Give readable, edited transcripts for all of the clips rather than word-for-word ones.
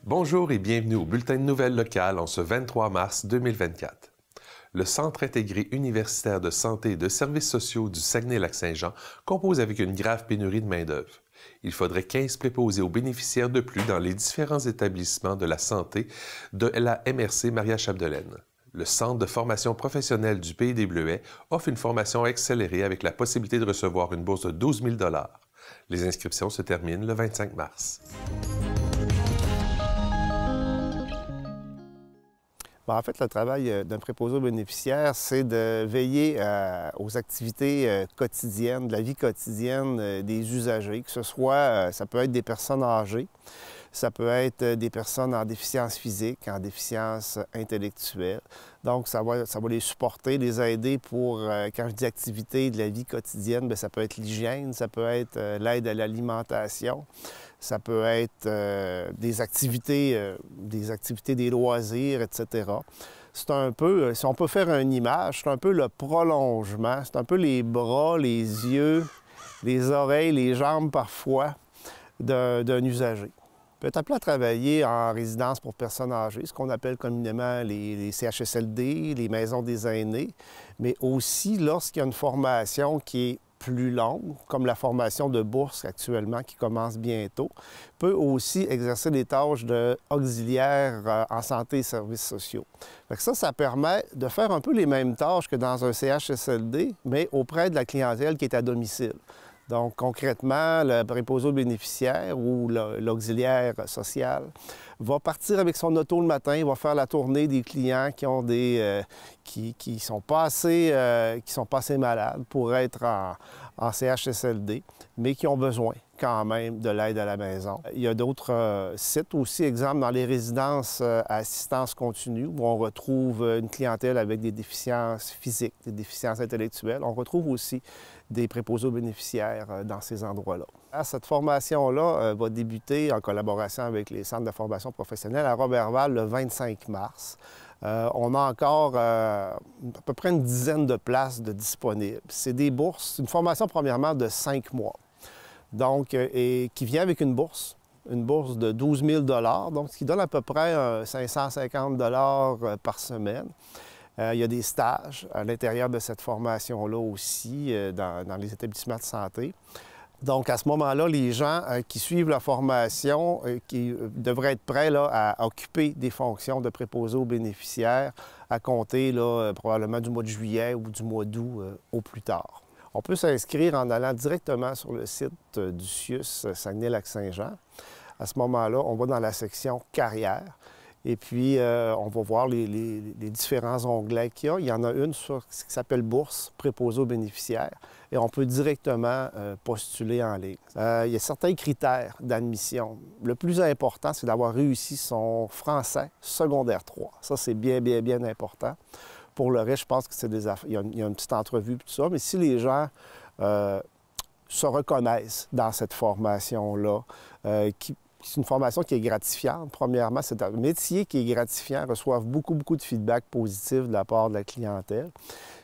Bonjour et bienvenue au Bulletin de nouvelles locales en ce 23 mars 2024. Le Centre intégré universitaire de santé et de services sociaux du Saguenay-Lac-Saint-Jean compose avec une grave pénurie de main-d'œuvre. Il faudrait 15 préposés aux bénéficiaires de plus dans les différents établissements de la santé de la MRC Maria-Chapdelaine. Le Centre de formation professionnelle du Pays des Bleuets offre une formation accélérée avec la possibilité de recevoir une bourse de 12 000 $. Les inscriptions se terminent le 25 mars. En fait, le travail d'un préposé aux bénéficiaires, c'est de veiller aux activités quotidiennes, de la vie quotidienne des usagers, que ce soit, ça peut être des personnes âgées, ça peut être des personnes en déficience physique, en déficience intellectuelle. Donc, ça va les supporter, les aider pour, quand je dis activités de la vie quotidienne, bien, ça peut être l'hygiène, ça peut être l'aide à l'alimentation. Ça peut être des activités, des loisirs, etc. C'est un peu, si on peut faire une image, c'est un peu le prolongement, c'est un peu les bras, les yeux, les oreilles, les jambes parfois d'un usager. Il peut être appelé à travailler en résidence pour personnes âgées, ce qu'on appelle communément les CHSLD, les maisons des aînés, mais aussi lorsqu'il y a une formation qui est plus longue, comme la formation de bourse actuellement qui commence bientôt, peut aussi exercer des tâches auxiliaires en santé et services sociaux. Ça permet de faire un peu les mêmes tâches que dans un CHSLD, mais auprès de la clientèle qui est à domicile. Donc, concrètement, le préposé aux bénéficiaires ou l'auxiliaire social va partir avec son auto le matin, il va faire la tournée des clients qui ont qui sont pas assez malades pour être en CHSLD, mais qui ont besoin quand même de l'aide à la maison. Il y a d'autres sites aussi, exemple dans les résidences à assistance continue, où on retrouve une clientèle avec des déficiences physiques, des déficiences intellectuelles. On retrouve aussi des préposés aux bénéficiaires dans ces endroits-là. Cette formation-là va débuter en collaboration avec les centres de formation professionnelle à Roberval le 25 mars. On a encore à peu près une dizaine de places de disponibles. C'est des bourses, une formation premièrement de 5 mois, donc, et qui vient avec une bourse de 12 000 $, donc ce qui donne à peu près 550 $ par semaine. Il y a des stages à l'intérieur de cette formation-là aussi, dans les établissements de santé. Donc, à ce moment-là, les gens qui suivent la formation, qui devraient être prêts là, à occuper des fonctions de préposés aux bénéficiaires à compter là, probablement du mois de juillet ou du mois d'août au plus tard. On peut s'inscrire en allant directement sur le site du CIUS Saguenay-Lac-Saint-Jean. À ce moment-là, on va dans la section « Carrière ». Et puis, on va voir les différents onglets qu'il y a. Il y en a une sur ce qui s'appelle « Bourse préposée aux bénéficiaires » et on peut directement postuler en ligne. Il y a certains critères d'admission. Le plus important, c'est d'avoir réussi son français secondaire 3. Ça, c'est bien important. Pour le reste, je pense que c'est il y a une petite entrevue et tout ça. Mais si les gens se reconnaissent dans cette formation-là, c'est une formation qui est gratifiante. Premièrement, c'est un métier qui est gratifiant, reçoivent beaucoup de feedback positif de la part de la clientèle.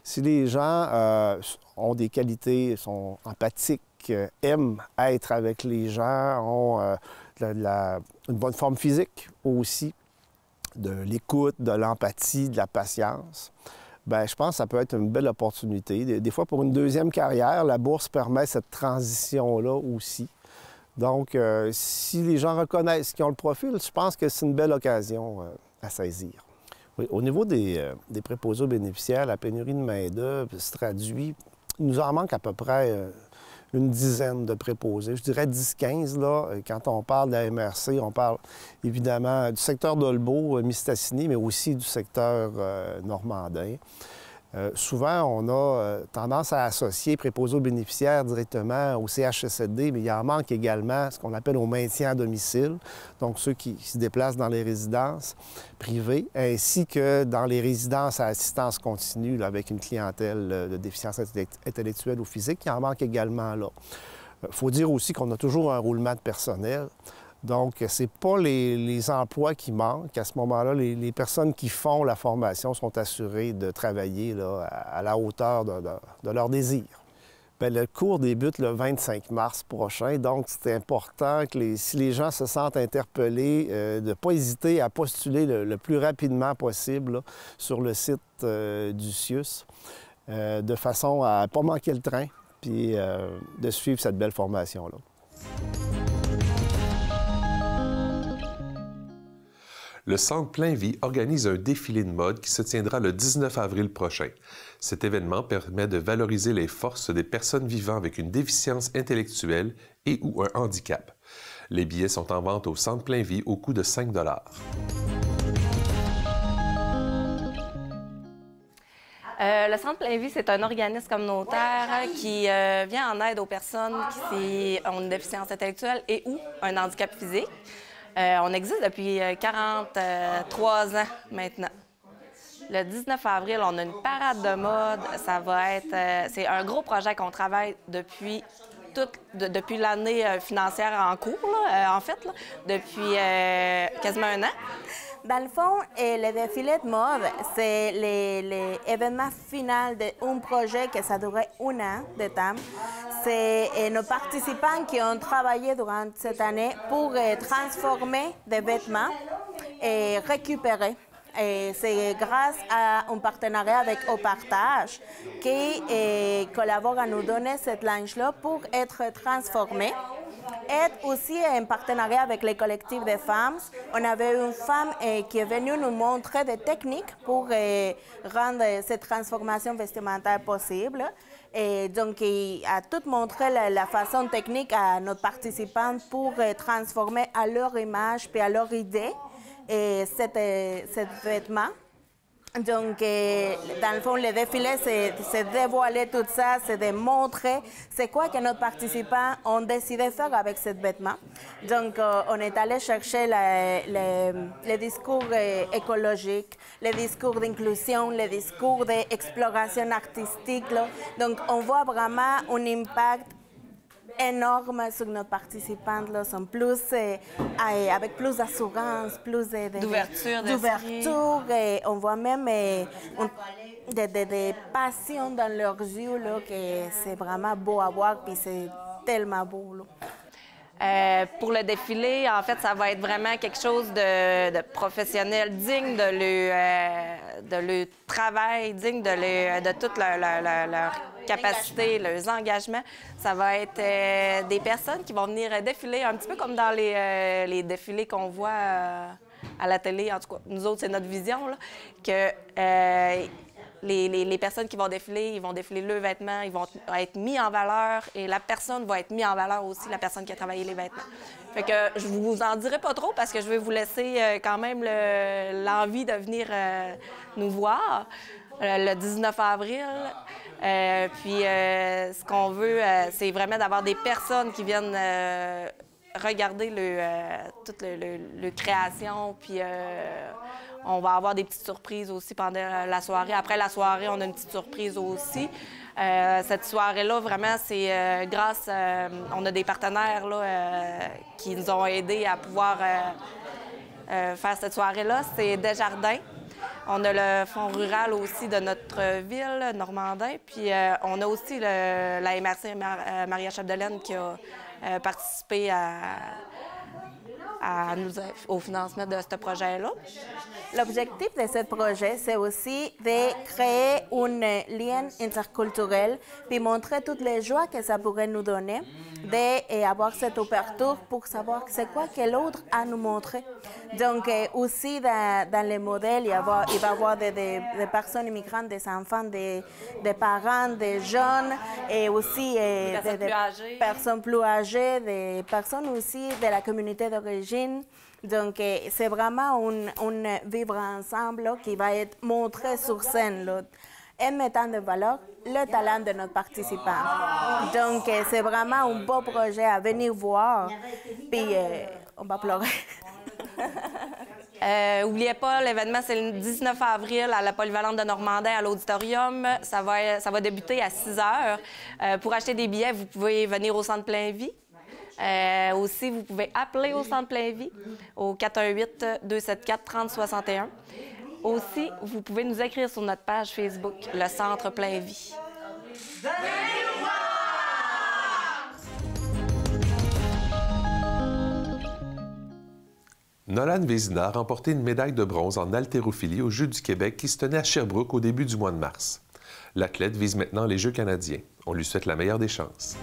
Si les gens ont des qualités, sont empathiques, aiment être avec les gens, ont une bonne forme physique aussi, de l'écoute, de l'empathie, de la patience, bien, je pense que ça peut être une belle opportunité. Des fois, pour une deuxième carrière, la bourse permet cette transition-là aussi. Donc, si les gens reconnaissent qu'ils ont le profil, je pense que c'est une belle occasion à saisir. Oui, au niveau des préposés aux bénéficiaires, la pénurie de main-d'œuvre se traduit. Il nous en manque à peu près une dizaine de préposés. Je dirais 10-15, là. Quand on parle de la MRC, on parle évidemment du secteur d'Olbeau, Mistassini, mais aussi du secteur normandin. Souvent, on a tendance à associer préposés aux bénéficiaires directement au CHSLD, mais il en manque également ce qu'on appelle au maintien à domicile, donc ceux qui se déplacent dans les résidences privées, ainsi que dans les résidences à assistance continue, là, avec une clientèle de déficience intellectuelle ou physique, il en manque également là. Il faut dire aussi qu'on a toujours un roulement de personnel. Donc, ce n'est pas les emplois qui manquent. À ce moment-là, les personnes qui font la formation sont assurées de travailler là, à la hauteur de leurs désirs. Bien, le cours débute le 25 mars prochain, donc c'est important que si les gens se sentent interpellés, de ne pas hésiter à postuler le plus rapidement possible là, sur le site du CIUS, de façon à ne pas manquer le train, puis de suivre cette belle formation-là. Le Centre Plein Vie organise un défilé de mode qui se tiendra le 19 avril prochain. Cet événement permet de valoriser les forces des personnes vivant avec une déficience intellectuelle et ou un handicap. Les billets sont en vente au Centre Plein Vie au coût de 5 $. Le Centre Plein Vie, c'est un organisme communautaire qui vient en aide aux personnes qui ont une déficience intellectuelle et ou un handicap physique. On existe depuis 43 ans maintenant. Le 19 avril, on a une parade de mode. Ça va être, c'est un gros projet qu'on travaille depuis l'année financière en cours, là, en fait, là, depuis quasiment un an. Dans le fond, le défilé de mode, c'est l'événement final d'un projet que ça durait un an de temps. C'est nos participants qui ont travaillé durant cette année pour transformer des vêtements et récupérer. Et c'est grâce à un partenariat avec Au Partage qui collabore à nous donner cette linge-là pour être transformé. Et aussi un partenariat avec les collectifs de femmes. On avait une femme qui est venue nous montrer des techniques pour rendre cette transformation vestimentaire possible. Et donc, il a tout montré la façon technique à nos participants pour transformer à leur image puis à leur idée cet vêtement. Donc, dans le fond, le défilé, c'est dévoiler tout ça, c'est de montrer c'est quoi que nos participants ont décidé de faire avec ce vêtement. Donc, on est allé chercher les discours écologiques, les discours d'inclusion, les discours d'exploration artistique, là. Donc, on voit vraiment un impact énorme sur nos participants, là, sont plus avec plus d'assurance, plus d'ouverture, et on voit même des passions dans leurs yeux, là, que c'est vraiment beau à voir, puis c'est tellement beau, là. Pour le défilé, en fait, ça va être vraiment quelque chose de professionnel, digne de leur travail, digne de toute leur capacité, leurs engagements. Ça va être des personnes qui vont venir défiler, un petit peu comme dans les défilés qu'on voit à la télé. En tout cas, nous autres, c'est notre vision, là, que les personnes qui vont défiler, ils vont défiler leurs vêtements, ils vont être mis en valeur et la personne va être mise en valeur aussi, la personne qui a travaillé les vêtements. Fait que je vous en dirai pas trop parce que je vais vous laisser quand même l'envie de venir nous voir le 19 avril. Puis ce qu'on veut, c'est vraiment d'avoir des personnes qui viennent regarder toute le création, puis on va avoir des petites surprises aussi pendant la soirée. Après la soirée, on a une petite surprise aussi. Cette soirée-là, vraiment, c'est grâce... on a des partenaires là, qui nous ont aidés à pouvoir faire cette soirée-là. C'est Desjardins. On a le fonds rural aussi de notre ville, Normandin. Puis on a aussi la MRC Maria Chapdelaine qui a participé au financement de ce projet-là. L'objectif de ce projet, c'est aussi de créer un lien interculturel puis montrer toutes les joies que ça pourrait nous donner d'avoir cette ouverture pour savoir c'est quoi que l'autre a à nous montrer. Donc, aussi, dans les modèles, il va y avoir des personnes immigrantes, des enfants, des parents, des jeunes, et aussi des personnes plus âgées, des personnes aussi de la communauté d'origine. Donc, c'est vraiment un vivre ensemble là, qui va être montré sur scène, là, en mettant de valeur le talent de notre participant. Donc, c'est vraiment un beau projet à venir voir. Puis, on va pleurer. N'oubliez pas, l'événement, c'est le 19 avril à la Polyvalente de Normandin, à l'Auditorium. Ça va débuter à 6 h. Pour acheter des billets, vous pouvez venir au Centre Plein Vie. Aussi, vous pouvez appeler au Centre Plein Vie au 418-274-3061. Aussi, vous pouvez nous écrire sur notre page Facebook, le Centre Plein Vie. Nolan Vézina a remporté une médaille de bronze en haltérophilie aux Jeux du Québec qui se tenaient à Sherbrooke au début du mois de mars. L'athlète vise maintenant les Jeux canadiens. On lui souhaite la meilleure des chances.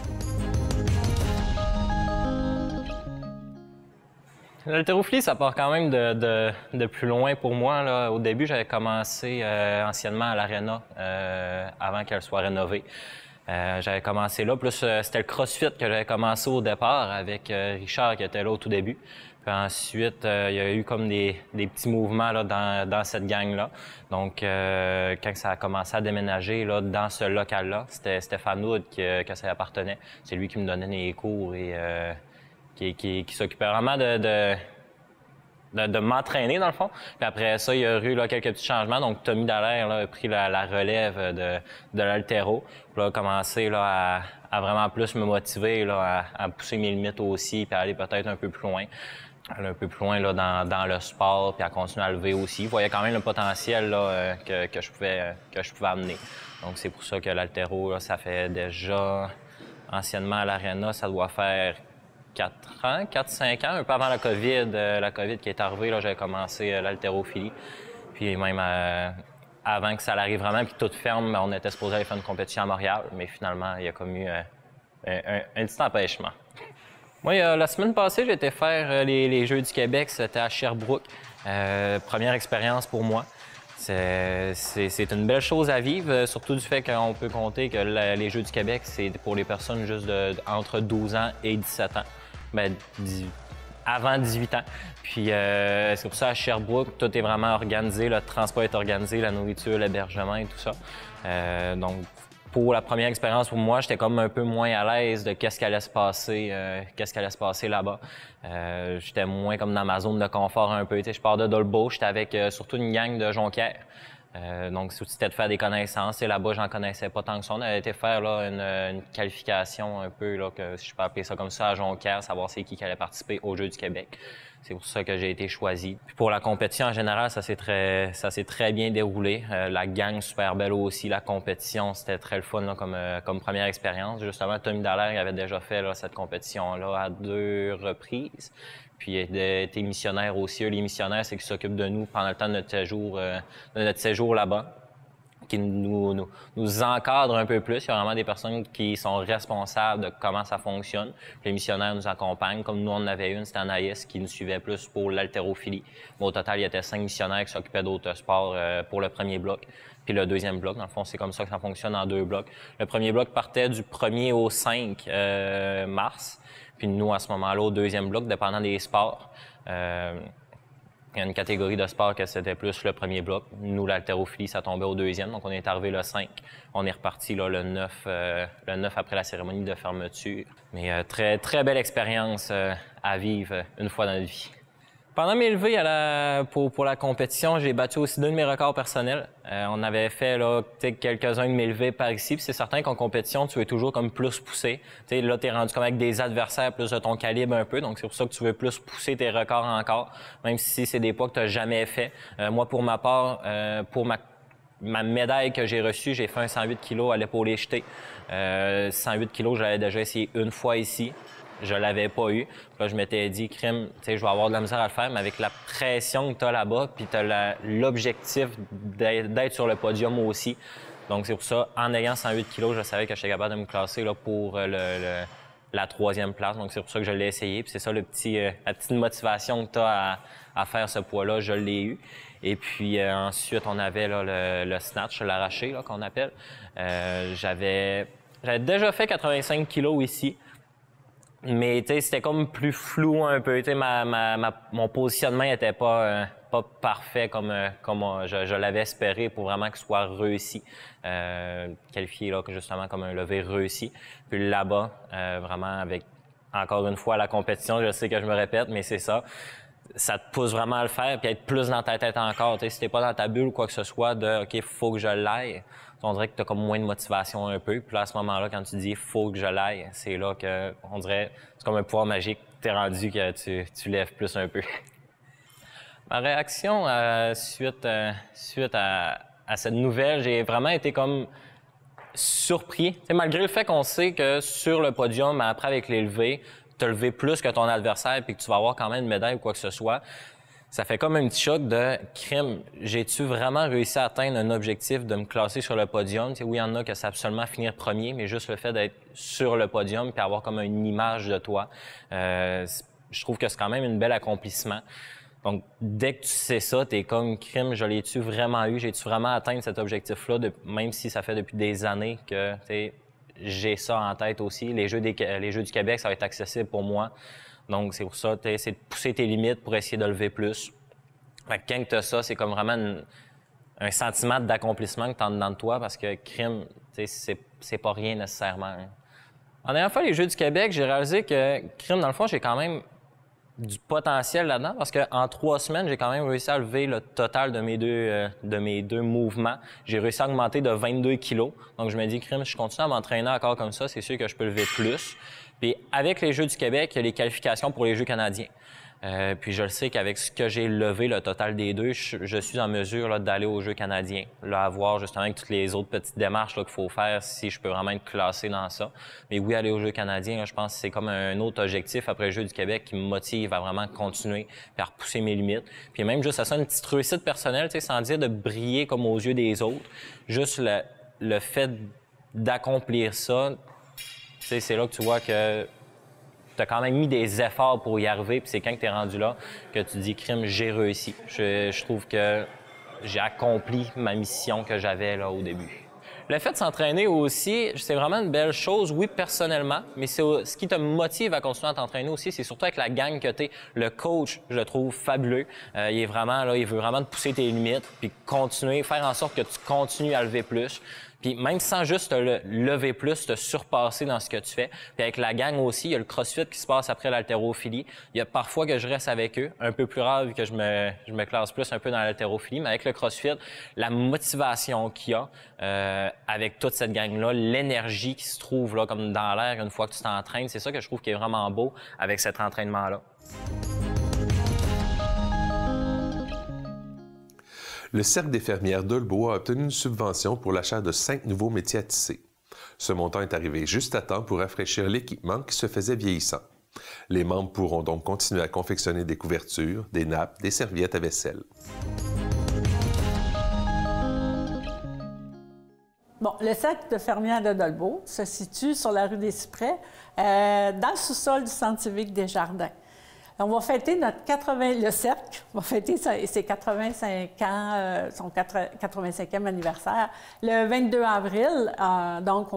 L'haltérophilie, ça part quand même de plus loin pour moi, là. Au début, j'avais commencé anciennement à l'Arena avant qu'elle soit rénovée. J'avais commencé là, plus c'était le CrossFit que j'avais commencé au départ avec Richard qui était là au tout début. Puis ensuite, il y a eu comme des petits mouvements là, dans cette gang-là. Donc, quand ça a commencé à déménager là, dans ce local-là, c'était Stéphane Hood que ça appartenait. C'est lui qui me donnait les cours et qui s'occupait vraiment de m'entraîner, dans le fond. Puis après ça, il y a eu là, quelques petits changements. Donc, Tommy Dallaire là, a pris la relève de l'haltéro. Puis là, a commencé là, à vraiment plus me motiver, là, à pousser mes limites aussi, puis à aller peut-être un peu plus loin. Aller un peu plus loin là, dans le sport, puis à continuer à lever aussi. Je voyais quand même le potentiel là, que je pouvais amener. Donc, c'est pour ça que l'haltéro, ça fait déjà, anciennement à l'Arena, ça doit faire 4-5 ans, un peu avant la COVID qui est arrivée, là, j'avais commencé l'haltérophilie. Puis même avant que ça arrive vraiment, puis que tout ferme, on était supposé aller faire une compétition à Montréal, mais finalement, il y a comme eu un petit empêchement. Moi, la semaine passée, j'ai été faire les Jeux du Québec, c'était à Sherbrooke. Première expérience pour moi. C'est une belle chose à vivre, surtout du fait qu'on peut compter que les Jeux du Québec, c'est pour les personnes juste entre 12 ans et 17 ans. Bien, avant 18 ans. Puis c'est pour ça à Sherbrooke, tout est vraiment organisé, le transport est organisé, la nourriture, l'hébergement et tout ça. Donc, pour la première expérience pour moi, j'étais comme un peu moins à l'aise de qu'est-ce qui allait se passer là-bas. J'étais moins comme dans ma zone de confort un peu. Tu sais, je pars de Dolbeau, j'étais avec surtout une gang de Jonquière. Donc, c'était de faire des connaissances. Et là-bas, j'en connaissais pas tant que ça. On avait été faire là, une qualification un peu, là, que, si je peux appeler ça comme ça, à Jonquière, savoir c'est qui allait participer aux Jeux du Québec. C'est pour ça que j'ai été choisi. Puis pour la compétition en général, ça s'est très bien déroulé. La gang, super belle aussi. La compétition, c'était très le fun là, comme première expérience. Justement, Tommy Dallaire avait déjà fait là, cette compétition-là à 2 reprises. Puis il était missionnaire aussi. Les missionnaires, c'est qu'ils s'occupent de nous pendant le temps de notre séjour là-bas, qui nous encadrent un peu plus. Il y a vraiment des personnes qui sont responsables de comment ça fonctionne. Puis les missionnaires nous accompagnent. Comme nous, on en avait une, c'était Anaïs, qui nous suivait plus pour l'haltérophilie. Mais au total, il y avait 5 missionnaires qui s'occupaient d'autres sports pour le premier bloc. Puis le deuxième bloc, dans le fond, c'est comme ça que ça fonctionne en 2 blocs. Le premier bloc partait du 1er au 5 mars. Puis nous, à ce moment-là, au deuxième bloc, dépendant des sports, il y a une catégorie de sport que c'était plus le premier bloc. Nous, l'haltérophilie, ça tombait au deuxième. Donc, on est arrivé le 5. On est reparti là, le 9 après la cérémonie de fermeture. Mais très, très belle expérience à vivre une fois dans notre vie. Pendant mes levées pour la compétition, j'ai battu aussi 2 de mes records personnels. On avait fait là, quelques-uns de mes levées par ici. Puis c'est certain qu'en compétition, tu veux toujours comme plus pousser. T'sais, là, tu es rendu comme avec des adversaires plus de ton calibre un peu. Donc, c'est pour ça que tu veux plus pousser tes records encore, même si c'est des poids que tu n'as jamais fait. Moi, pour ma part, pour ma médaille que j'ai reçue, j'ai fait un 108 kg à l'épaulé jeté. 108 kg, je l'avais déjà essayé une fois ici. Je l'avais pas eu. Puis là, je m'étais dit, crime, tu sais, je vais avoir de la misère à le faire, mais avec la pression que tu as là-bas, puis tu as l'objectif d'être sur le podium aussi. Donc, c'est pour ça, en ayant 108 kilos, je savais que j'étais capable de me classer là, pour la 3e place. Donc, c'est pour ça que je l'ai essayé. Puis c'est ça, la petite motivation que tu as à faire ce poids-là, je l'ai eu. Et puis ensuite, on avait là, le snatch, l'arraché, là, qu'on appelle. J'avais déjà fait 85 kilos ici. Mais c'était comme plus flou un peu. Mon positionnement n'était pas parfait comme je l'avais espéré pour vraiment qu'il soit réussi. Qualifié là, justement comme un lever réussi. Puis là-bas, vraiment avec, encore une fois, la compétition, je sais que je me répète, mais c'est ça. Ça te pousse vraiment à le faire puis être plus dans ta tête encore. Si t'es pas dans ta bulle ou quoi que ce soit de « OK, faut que je l'aille », on dirait que tu as comme moins de motivation un peu. Puis là, à ce moment-là, quand tu dis « faut que je l'aille », c'est là que, on dirait, c'est comme un pouvoir magique. T'es rendu que tu lèves plus un peu. Ma réaction suite à cette nouvelle, j'ai vraiment été comme surpris. Malgré le fait qu'on sait que sur le podium, après avec les levées, te lever plus que ton adversaire puis que tu vas avoir quand même une médaille ou quoi que ce soit, ça fait comme un petit choc de crime. J'ai-tu vraiment réussi à atteindre un objectif de me classer sur le podium? T'sais, oui, il y en a que c'est absolument finir premier, mais juste le fait d'être sur le podium puis avoir comme une image de toi, je trouve que c'est quand même un bel accomplissement. Donc, dès que tu sais ça, t'es comme crime, je l'ai-tu vraiment eu? J'ai-tu vraiment atteint cet objectif-là, même si ça fait depuis des années que j'ai ça en tête aussi. Les Jeux du Québec, ça va être accessible pour moi. Donc, c'est pour ça, c'est de pousser tes limites pour essayer de lever plus. Fait que quand tu as ça, c'est comme vraiment un sentiment d'accomplissement que tu as dedans de toi parce que crime, c'est pas rien nécessairement. Hein. En ayant fait les Jeux du Québec, j'ai réalisé que crime, dans le fond, j'ai quand même du potentiel là-dedans parce qu'en 3 semaines, j'ai quand même réussi à lever le total de mes deux mouvements. J'ai réussi à augmenter de 22 kilos. Donc, je me dis, crime, si je continue à m'entraîner encore comme ça, c'est sûr que je peux lever plus. Puis, avec les Jeux du Québec, il y a les qualifications pour les Jeux canadiens. Puis, je le sais qu'avec ce que j'ai levé, le total des deux, je suis en mesure d'aller aux Jeux canadiens. Là, à voir justement avec toutes les autres petites démarches qu'il faut faire si je peux vraiment être classé dans ça. Mais oui, aller aux Jeux canadiens, là, je pense que c'est comme un autre objectif après les Jeux du Québec qui me motive à vraiment continuer et à repousser mes limites. Puis même juste à ça, une petite réussite personnelle, sans dire de briller comme aux yeux des autres. Juste le fait d'accomplir ça, c'est là que tu vois que tu as quand même mis des efforts pour y arriver, puis c'est quand tu es rendu là que tu dis « crime, j'ai réussi ». Je trouve que j'ai accompli ma mission que j'avais là au début. Le fait de s'entraîner aussi, c'est vraiment une belle chose, oui, personnellement, mais ce qui te motive à continuer à t'entraîner aussi, c'est surtout avec la gang que tu es. Le coach, je le trouve fabuleux. Il est vraiment là, il veut vraiment te pousser tes limites, puis continuer, faire en sorte que tu continues à lever plus. Puis même sans juste te lever plus, te surpasser dans ce que tu fais. Puis avec la gang aussi, il y a le CrossFit qui se passe après l'haltérophilie. Il y a parfois que je reste avec eux, un peu plus rare vu que je me classe plus un peu dans l'haltérophilie. Mais avec le CrossFit, la motivation qu'il y a avec toute cette gang-là, l'énergie qui se trouve là comme dans l'air une fois que tu t'entraînes, c'est ça que je trouve qui est vraiment beau avec cet entraînement-là. Le Cercle des fermières d'Olbeau a obtenu une subvention pour l'achat de 5 nouveaux métiers à tisser. Ce montant est arrivé juste à temps pour rafraîchir l'équipement qui se faisait vieillissant. Les membres pourront donc continuer à confectionner des couvertures, des nappes, des serviettes à vaisselle. Bon, le Cercle de fermières de Dolbeau se situe sur la rue des Cyprès, dans le sous-sol du Centre civique des Jardins. On va fêter le cercle va fêter ses 85 ans, son 85e anniversaire, le 22 avril. Donc,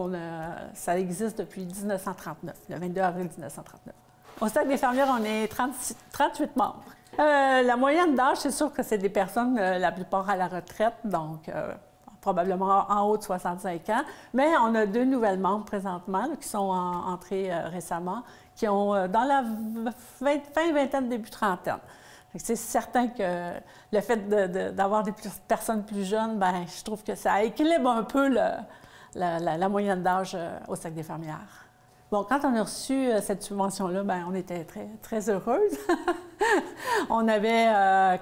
ça existe depuis 1939, le 22 avril 1939. Au Cercle des fermières, on est 38 membres. La moyenne d'âge, c'est sûr que c'est des personnes, la plupart à la retraite, donc probablement en haut de 65 ans. Mais on a 2 nouvelles membres présentement là, qui sont entrées récemment, qui ont dans la fin vingtaine, début trentaine. C'est certain que le fait d'avoir des personnes plus jeunes, bien, je trouve que ça équilibre un peu la moyenne d'âge au Cercle des fermières. Bon, quand on a reçu cette subvention-là, bien, on était très, très heureuses. On avait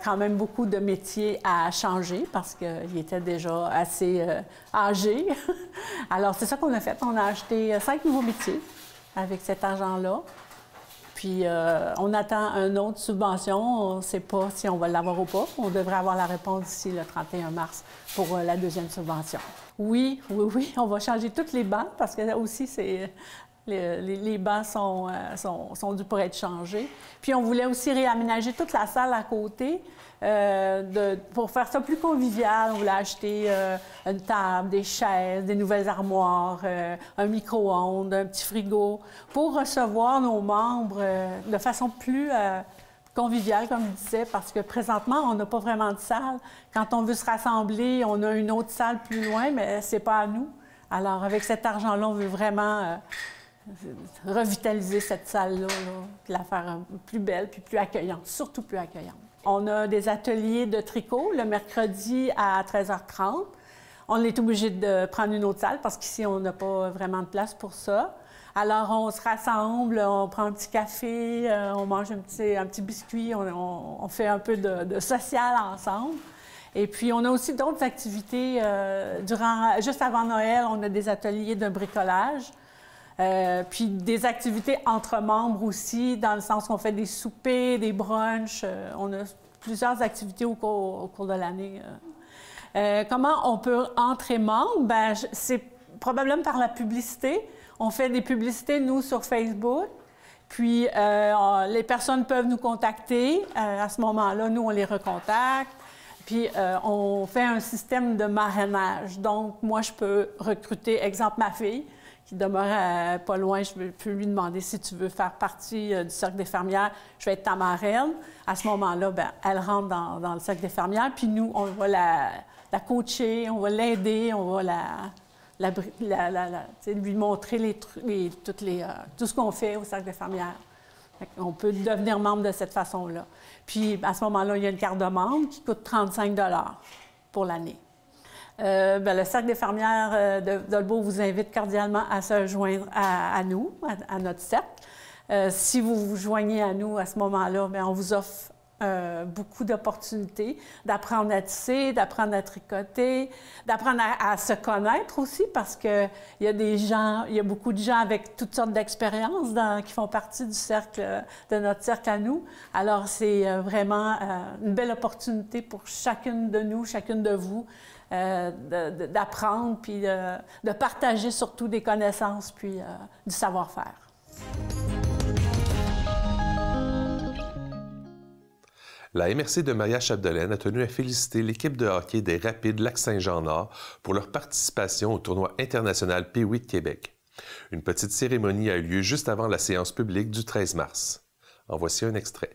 quand même beaucoup de métiers à changer parce qu'ils étaient déjà assez âgés. Alors, c'est ça qu'on a fait. On a acheté 5 nouveaux métiers avec cet argent-là. Puis, on attend une autre subvention. On ne sait pas si on va l'avoir ou pas. On devrait avoir la réponse d'ici le 31 mars pour la deuxième subvention. Oui, on va changer toutes les bancs parce que là aussi, les bancs sont dus pour être changés. Puis, on voulait aussi réaménager toute la salle à côté pour faire ça plus convivial. On voulait acheter une table, des chaises, des nouvelles armoires, un micro-ondes, un petit frigo pour recevoir nos membres de façon plus conviviale, comme je disais, parce que présentement, on n'a pas vraiment de salle. Quand on veut se rassembler, on a une autre salle plus loin, mais c'est pas à nous. Alors, avec cet argent-là, on veut vraiment revitaliser cette salle-là, puis la faire plus belle, puis plus accueillante, surtout plus accueillante. On a des ateliers de tricot le mercredi à 13h30. On est obligé de prendre une autre salle parce qu'ici, on n'a pas vraiment de place pour ça. Alors, on se rassemble, on prend un petit café, on mange un petit biscuit, on fait un peu de social ensemble. Et puis, on a aussi d'autres activités. Juste avant Noël, on a des ateliers de bricolage. Puis des activités entre membres aussi, dans le sens qu'on fait des soupers, des brunchs. On a plusieurs activités au cours de l'année. Comment on peut entrer membre? Bien, c'est probablement par la publicité. On fait des publicités, nous, sur Facebook. Puis les personnes peuvent nous contacter. À ce moment-là, nous, on les recontacte. Puis on fait un système de marrainage. Donc, moi, je peux recruter, exemple, ma fille, qui demeure pas loin. Je peux lui demander si tu veux faire partie du Cercle des fermières, je vais être ta marraine. À ce moment-là, bien, elle rentre dans le Cercle des fermières. Puis nous, on va la coacher, on va l'aider, on va lui montrer tout ce qu'on fait au Cercle des fermières. On peut devenir membre de cette façon-là. Puis, à ce moment-là, il y a une carte de membre qui coûte 35 $ pour l'année. Le Cercle des fermières de Dolbeau vous invite cordialement à se joindre à nous, à notre cercle. Si vous vous joignez à nous à ce moment-là, bien, on vous offre beaucoup d'opportunités d'apprendre à tisser, d'apprendre à tricoter, d'apprendre à se connaître aussi, parce qu'il y a beaucoup de gens avec toutes sortes d'expériences qui font partie du cercle, de notre cercle à nous. Alors, c'est vraiment une belle opportunité pour chacune de nous, chacune de vous, d'apprendre, puis de partager surtout des connaissances, puis du savoir-faire. La MRC de Maria-Chapdelaine a tenu à féliciter l'équipe de hockey des Rapides Lac-Saint-Jean-Nord pour leur participation au tournoi international Pee-Wee de Québec. Une petite cérémonie a eu lieu juste avant la séance publique du 13 mars. En voici un extrait.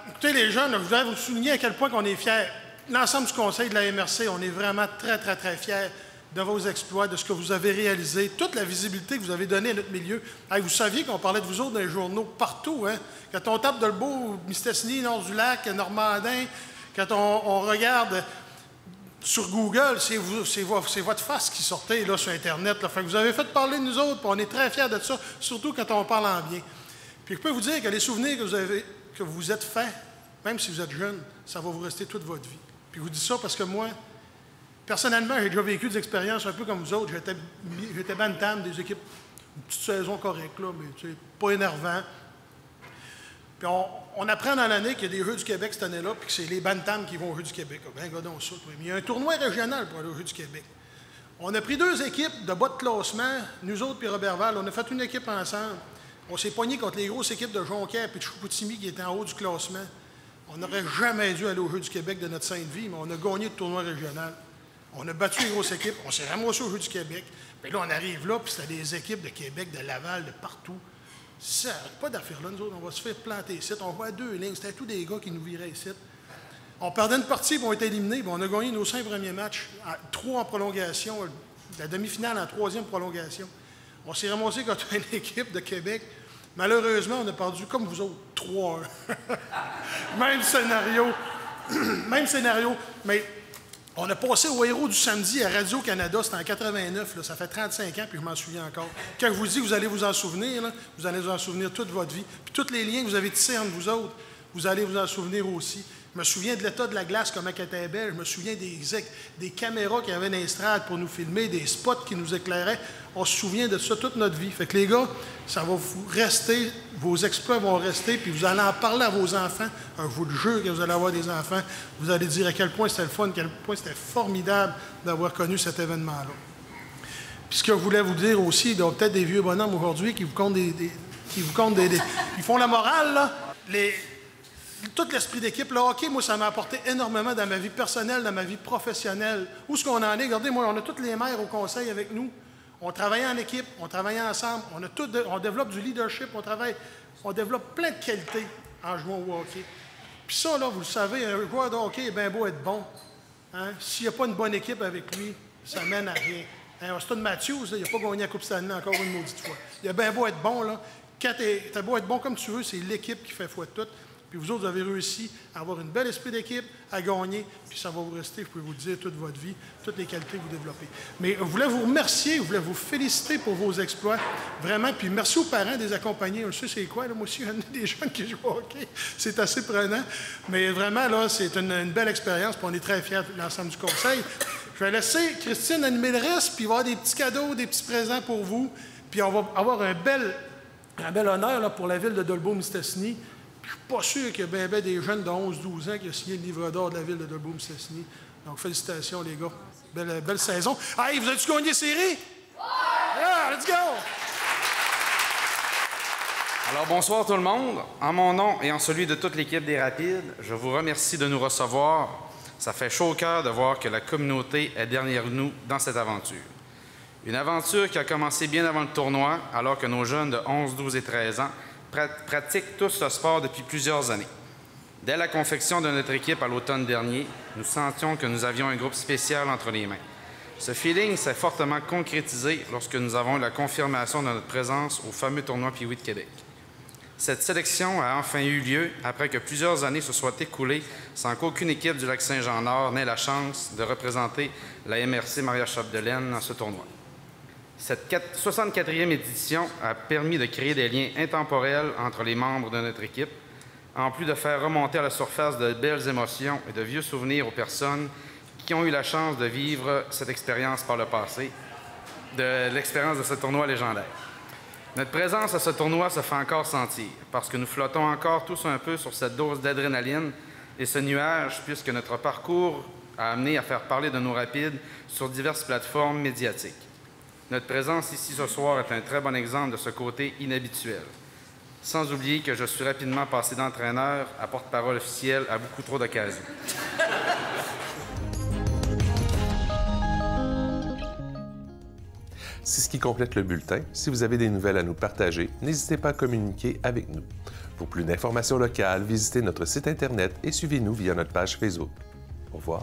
Écoutez, les jeunes, je voudrais vous souligner à quel point on est fiers. L'ensemble du conseil de la MRC, on est vraiment très, très, très fiers de vos exploits, de ce que vous avez réalisé, toute la visibilité que vous avez donnée à notre milieu. Hey, vous saviez qu'on parlait de vous autres dans les journaux partout, hein? Quand on tape Dolbeau, Mistassini, Nord-du-Lac, Normandin, quand on regarde sur Google, c'est votre face qui sortait là, sur Internet. Là. Fait que vous avez fait parler de nous autres, puis on est très fiers de ça, surtout quand on parle en bien. Puis je peux vous dire que les souvenirs que vous vous êtes faits, même si vous êtes jeune, ça va vous rester toute votre vie. Puis je vous dis ça parce que moi, personnellement, j'ai déjà vécu des expériences un peu comme vous autres. J'étais bantam des équipes, une petite saison correcte, là, mais pas énervant. Puis on apprend dans l'année qu'il y a des Jeux du Québec cette année-là, puis que c'est les bantams qui vont aux Jeux du Québec. Ben, regardons ça. Mais il y a un tournoi régional pour aller aux Jeux du Québec. On a pris 2 équipes de bas de classement, nous autres puis Robertval. On a fait une équipe ensemble. On s'est pognés contre les grosses équipes de Jonquière et de Chicoutimi qui étaient en haut du classement. On n'aurait jamais dû aller aux Jeux du Québec de notre sainte vie, mais on a gagné le tournoi régional. On a battu les grosses équipes, on s'est ramassé aux Jeux du Québec. Puis là, on arrive là, puis c'était des équipes de Québec, de Laval, de partout. Ça n'arrête pas d'affaires là, nous autres, on va se faire planter ici. On voit 2 lignes, c'était tous des gars qui nous viraient ici. On perdait une partie, puis on était éliminés, puis on a gagné nos 5 premiers matchs, 3 en prolongation, la demi-finale en 3e prolongation. On s'est ramassé contre une équipe de Québec. Malheureusement, on a perdu, comme vous autres, 3-1. Même scénario. Même scénario, mais... On a passé au héros du samedi à Radio-Canada, c'était en 89, là, ça fait 35 ans, puis je m'en souviens encore. Quand je vous dis que vous allez vous en souvenir, là, vous allez vous en souvenir toute votre vie. Puis tous les liens que vous avez tissés entre vous autres, vous allez vous en souvenir aussi. Je me souviens de l'état de la glace, comment elle était belle. Je me souviens des caméras qu'il y avait dans l'estrade pour nous filmer, des spots qui nous éclairaient. On se souvient de ça toute notre vie. Fait que les gars, ça va vous rester, vos exploits vont rester, puis vous allez en parler à vos enfants. Je vous le jure que vous allez avoir des enfants. Vous allez dire à quel point c'était le fun, à quel point c'était formidable d'avoir connu cet événement-là. Puis ce que je voulais vous dire aussi, il y a peut-être des vieux bonhommes aujourd'hui qui vous comptent ils font la morale, là. Tout l'esprit d'équipe, le hockey, moi, ça m'a apporté énormément dans ma vie personnelle, dans ma vie professionnelle. Où est-ce qu'on en est? Regardez, moi, on a toutes les maires au conseil avec nous. On travaillait en équipe, on travaillait ensemble, on développe du leadership, on développe plein de qualités en jouant au hockey. Puis ça, là, vous le savez, un joueur de hockey est bien beau être bon. Hein? S'il n'y a pas une bonne équipe avec lui, ça mène à rien. Hein, Austin Matthews, là, il n'a pas gagné la Coupe Stanley encore une maudite fois. Il a bien beau être bon, là. Quand t'as beau être bon comme tu veux, c'est l'équipe qui fait foi de tout. Puis vous autres, vous avez réussi à avoir une belle esprit d'équipe, à gagner, puis ça va vous rester, je peux vous le dire, toute votre vie, toutes les qualités que vous développez. Mais je voulais vous remercier, je voulais vous féliciter pour vos exploits, vraiment, puis merci aux parents des accompagnés. Je sais c'est quoi, là, moi aussi, il y en a des jeunes qui jouent au hockey, c'est assez prenant, mais vraiment, là, c'est une belle expérience, puis on est très fiers de l'ensemble du conseil. Je vais laisser Christine animer le reste, puis il va y avoir des petits cadeaux, des petits présents pour vous. Puis on va avoir un bel honneur là, pour la ville de Dolbeau-Mistassini. Je ne suis pas sûr qu'il y a bien des jeunes de 11-12 ans qui ont signé le livre d'or de la ville de Dolbeau-Mistassini. Donc, félicitations, les gars. Belle saison. Hey, vous avez-tu gagné série? Yeah, let's go! Alors, bonsoir tout le monde. En mon nom et en celui de toute l'équipe des Rapides, je vous remercie de nous recevoir. Ça fait chaud au cœur de voir que la communauté est derrière nous dans cette aventure. Une aventure qui a commencé bien avant le tournoi, alors que nos jeunes de 11, 12 et 13 ans pratiquent tous ce sport depuis plusieurs années. Dès la confection de notre équipe à l'automne dernier, nous sentions que nous avions un groupe spécial entre les mains. Ce feeling s'est fortement concrétisé lorsque nous avons eu la confirmation de notre présence au fameux tournoi Pee-Wee de Québec. Cette sélection a enfin eu lieu après que plusieurs années se soient écoulées sans qu'aucune équipe du Lac-Saint-Jean-Nord n'ait la chance de représenter la MRC Maria-Chapdelaine dans ce tournoi. Cette 64e édition a permis de créer des liens intemporels entre les membres de notre équipe, en plus de faire remonter à la surface de belles émotions et de vieux souvenirs aux personnes qui ont eu la chance de vivre cette expérience par le passé, de l'expérience de ce tournoi légendaire. Notre présence à ce tournoi se fait encore sentir, parce que nous flottons encore tous un peu sur cette dose d'adrénaline et ce nuage, puisque notre parcours a amené à faire parler de nos Rapides sur diverses plateformes médiatiques. Notre présence ici ce soir est un très bon exemple de ce côté inhabituel. Sans oublier que je suis rapidement passé d'entraîneur à porte-parole officiel à beaucoup trop d'occasions. C'est ce qui complète le bulletin. Si vous avez des nouvelles à nous partager, n'hésitez pas à communiquer avec nous. Pour plus d'informations locales, visitez notre site Internet et suivez-nous via notre page Facebook. Au revoir.